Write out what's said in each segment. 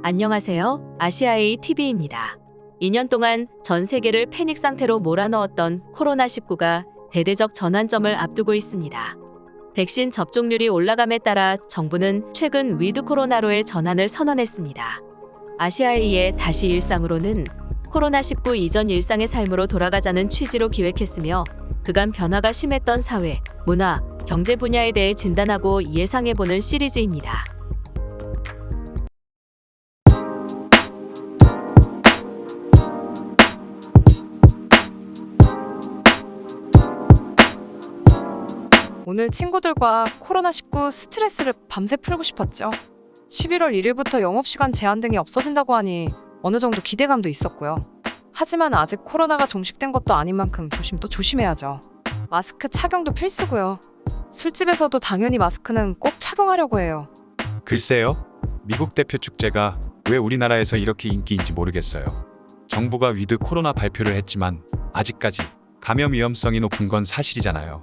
안녕하세요. 아시아에이 TV입니다. 2년 동안 전 세계를 패닉 상태로 몰아넣었던 코로나19가 대대적 전환점을 앞두고 있습니다. 백신 접종률이 올라감에 따라 정부는 최근 위드 코로나로의 전환을 선언했습니다. 아시아에이의 다시 일상으로는 코로나19 이전 일상의 삶으로 돌아가자는 취지로 기획했으며 그간 변화가 심했던 사회, 문화, 경제 분야에 대해 진단하고 예상해보는 시리즈입니다. 오늘 친구들과 코로나19 스트레스를 밤새 풀고 싶었죠. 11월 1일부터 영업시간 제한 등이 없어진다고 하니 어느 정도 기대감도 있었고요. 하지만 아직 코로나가 종식된 것도 아닌 만큼 조심도 조심해야죠. 마스크 착용도 필수고요. 술집에서도 당연히 마스크는 꼭 착용하려고 해요. 글쎄요. 미국 대표 축제가 왜 우리나라에서 이렇게 인기인지 모르겠어요. 정부가 위드 코로나 발표를 했지만 아직까지 감염 위험성이 높은 건 사실이잖아요.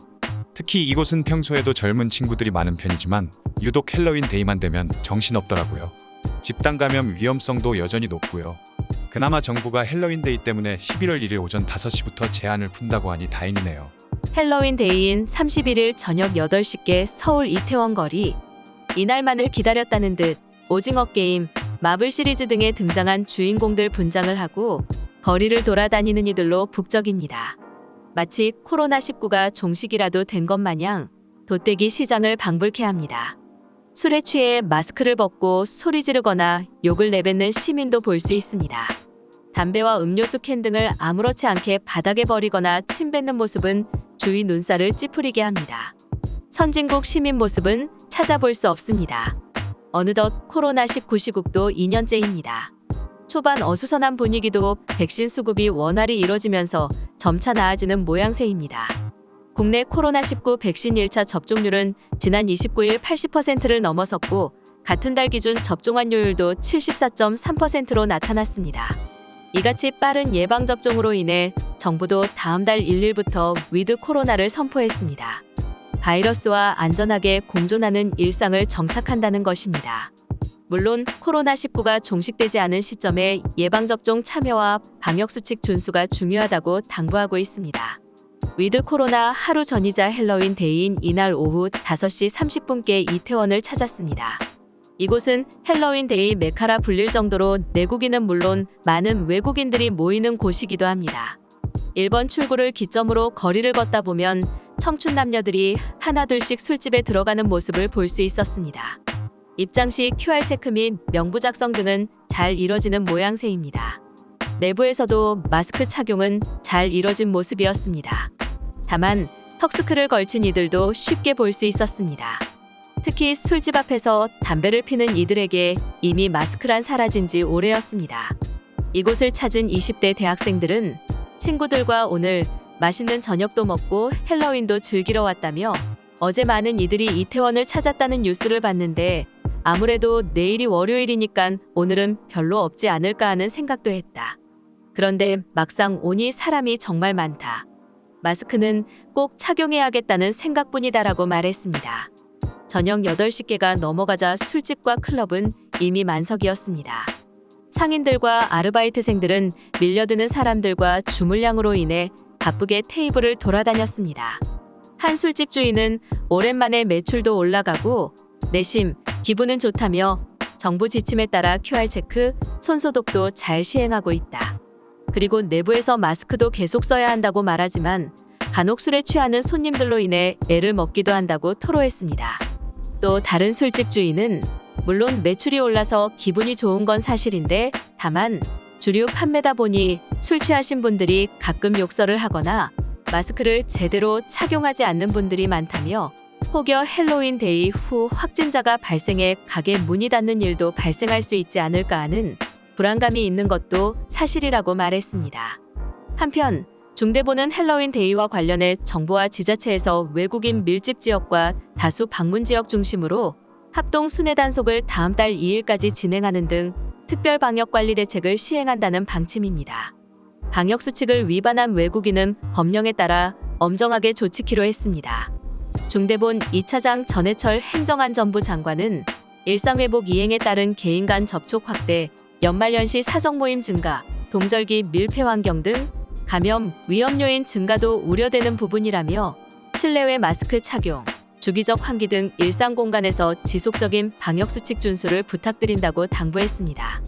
특히 이곳은 평소에도 젊은 친구들이 많은 편이지만 유독 헬로윈 데이만 되면 정신없더라고요. 집단 감염 위험성도 여전히 높고요. 그나마 정부가 헬로윈 데이 때문에 11월 1일 오전 5시부터 제한을 푼다고 하니 다행이네요. 헬로윈 데이인 31일 저녁 8시께 서울 이태원 거리. 이날만을 기다렸다는 듯 오징어 게임, 마블 시리즈 등에 등장한 주인공들 분장을 하고 거리를 돌아다니는 이들로 북적입니다. 마치 코로나19가 종식이라도 된 것 마냥 돗대기 시장을 방불케 합니다. 술에 취해 마스크를 벗고 소리 지르거나 욕을 내뱉는 시민도 볼 수 있습니다. 담배와 음료수 캔 등을 아무렇지 않게 바닥에 버리거나 침 뱉는 모습은 주위 눈살을 찌푸리게 합니다. 선진국 시민 모습은 찾아볼 수 없습니다. 어느덧 코로나19 시국도 2년째입니다. 초반 어수선한 분위기도 백신 수급이 원활히 이뤄지면서 점차 나아지는 모양새입니다. 국내 코로나19 백신 1차 접종률은 지난 29일 80%를 넘어섰고 같은 달 기준 접종 완료율도 74.3%로 나타났습니다. 이같이 빠른 예방접종으로 인해 정부도 다음 달 1일부터 위드 코로나를 선포했습니다. 바이러스와 안전하게 공존하는 일상을 정착한다는 것입니다. 물론 코로나19가 종식되지 않은 시점에 예방접종 참여와 방역수칙 준수가 중요하다고 당부하고 있습니다. 위드 코로나 하루 전이자 헬로윈 데이인 이날 오후 5시 30분께 이태원을 찾았습니다. 이곳은 헬로윈 데이 메카라 불릴 정도로 내국인은 물론 많은 외국인들이 모이는 곳이기도 합니다. 1번 출구를 기점으로 거리를 걷다 보면 청춘 남녀들이 하나둘씩 술집에 들어가는 모습을 볼 수 있었습니다. 입장 시 QR 체크 및 명부 작성 등은 잘 이뤄지는 모양새입니다. 내부에서도 마스크 착용은 잘 이뤄진 모습이었습니다. 다만 턱스크를 걸친 이들도 쉽게 볼 수 있었습니다. 특히 술집 앞에서 담배를 피는 이들에게 이미 마스크란 사라진 지 오래였습니다. 이곳을 찾은 20대 대학생들은 친구들과 오늘 맛있는 저녁도 먹고 헬로윈도 즐기러 왔다며 어제 많은 이들이 이태원을 찾았다는 뉴스를 봤는데 아무래도 내일이 월요일이니까 오늘은 별로 없지 않을까 하는 생각도 했다. 그런데 막상 오니 사람이 정말 많다. 마스크는 꼭 착용해야겠다는 생각뿐이다라고 말했습니다. 저녁 8시께가 넘어가자 술집과 클럽은 이미 만석이었습니다. 상인들과 아르바이트생들은 밀려드는 사람들과 주물량으로 인해 바쁘게 테이블을 돌아다녔습니다. 한 술집 주인은 오랜만에 매출도 올라가고 내심 기분은 좋다며 정부 지침에 따라 QR체크, 손소독도 잘 시행하고 있다. 그리고 내부에서 마스크도 계속 써야 한다고 말하지만 간혹 술에 취하는 손님들로 인해 애를 먹기도 한다고 토로했습니다. 또 다른 술집 주인은 물론 매출이 올라서 기분이 좋은 건 사실인데 다만 주류 판매다 보니 술 취하신 분들이 가끔 욕설을 하거나 마스크를 제대로 착용하지 않는 분들이 많다며 혹여 헬로윈 데이 후 확진자가 발생해 가게 문이 닫는 일도 발생할 수 있지 않을까 하는 불안감이 있는 것도 사실이라고 말했습니다. 한편 중대본은 헬로윈 데이와 관련해 정부와 지자체에서 외국인 밀집 지역과 다수 방문 지역 중심으로 합동 순회 단속을 다음 달 2일까지 진행하는 등 특별 방역 관리 대책을 시행한다는 방침입니다. 방역 수칙을 위반한 외국인은 법령에 따라 엄정하게 조치키로 했습니다. 중대본 2차장 전해철 행정안전부 장관은 일상회복 이행에 따른 개인 간 접촉 확대, 연말연시 사적 모임 증가, 동절기 밀폐 환경 등 감염 위험 요인 증가도 우려되는 부분이라며 실내외 마스크 착용, 주기적 환기 등 일상 공간에서 지속적인 방역 수칙 준수를 부탁드린다고 당부했습니다.